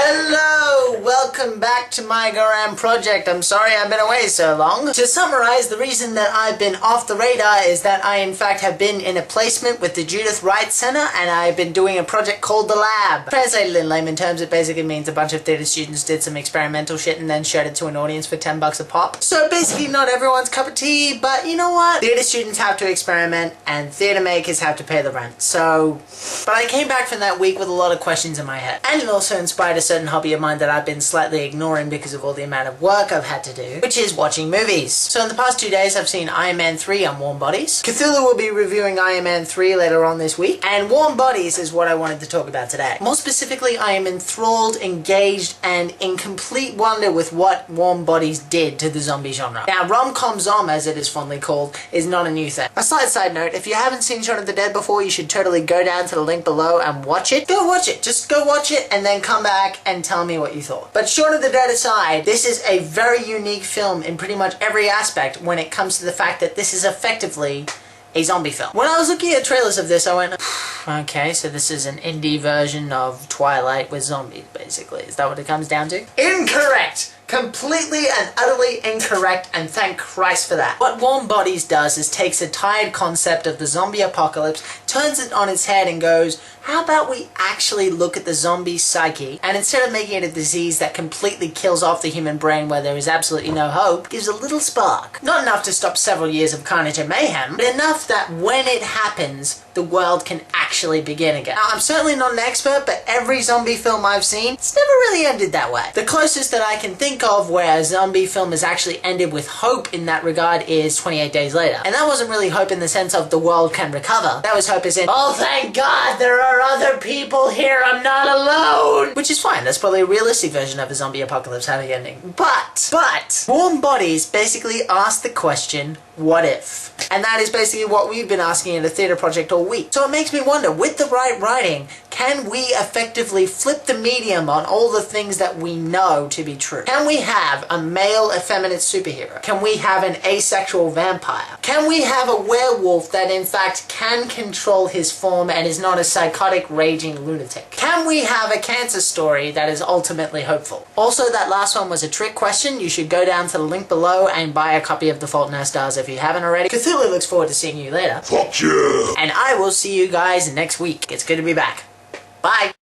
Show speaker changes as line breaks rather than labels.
Hello! Welcome back to My Gorram Project. I'm sorry I've been away so long. To summarize, the reason that I've been off the radar is that I in fact have been in a placement with the Judith Wright Center and I've been doing a project called The Lab. Translated in layman terms, it basically means a bunch of theatre students did some experimental shit and then showed it to an audience for $10 a pop. So basically not everyone's cup of tea, but you know what? Theatre students have to experiment and theatre makers have to pay the rent. But I came back from that week with a lot of questions in my head. And it also inspired a certain hobby of mine that I've been slightly ignoring because of all the amount of work I've had to do, which is watching movies. So in the past 2 days I've seen Iron Man 3 on Warm Bodies. Cthulhu will be reviewing Iron Man 3 later on this week, and Warm Bodies is what I wanted to talk about today. More specifically, I am enthralled, engaged, and in complete wonder with what Warm Bodies did to the zombie genre. Now, rom-com zom, as it is fondly called, is not a new thing. A side note, if you haven't seen Shaun of the Dead before, you should totally go down to the link below and watch it. Go watch it. Just go watch it and then come back and tell me what you thought. But Shaun of the Dead aside, this is a very unique film in pretty much every aspect when it comes to the fact that this is effectively a zombie film. When I was looking at trailers of this, I went, okay, so this is an indie version of Twilight with zombies, basically. Is that what it comes down to? Incorrect! Completely and utterly incorrect, and thank Christ for that. What Warm Bodies does is takes a tired concept of the zombie apocalypse, turns it on its head and goes, how about we actually look at the zombie psyche, and instead of making it a disease that completely kills off the human brain where there is absolutely no hope, gives a little spark. Not enough to stop several years of carnage and mayhem, but enough that when it happens, the world can actually begin again. Now, I'm certainly not an expert, but every zombie film I've seen, it's never really ended that way. The closest that I can think of where a zombie film has actually ended with hope in that regard is 28 Days Later. And that wasn't really hope in the sense of the world can recover. That was hope as in, oh thank God there are other people here, I'm not alone! Which is fine, that's probably a realistic version of a zombie apocalypse happy ending. But, Warm Bodies basically ask the question, what if? And that is basically what we've been asking in a theatre project all week. So it makes me wonder, with the right writing, can we effectively flip the medium on all the things that we know to be true? Can we have a male effeminate superhero? Can we have an asexual vampire? Can we have a werewolf that in fact can control his form and is not a psychotic raging lunatic? Can we have a cancer story that is ultimately hopeful? Also, that last one was a trick question. You should go down to the link below and buy a copy of The Fault in Our Stars if you haven't already. Cthulhu looks forward to seeing you later.
Fuck yeah!
And I will see you guys next week. It's good to be back. Bye!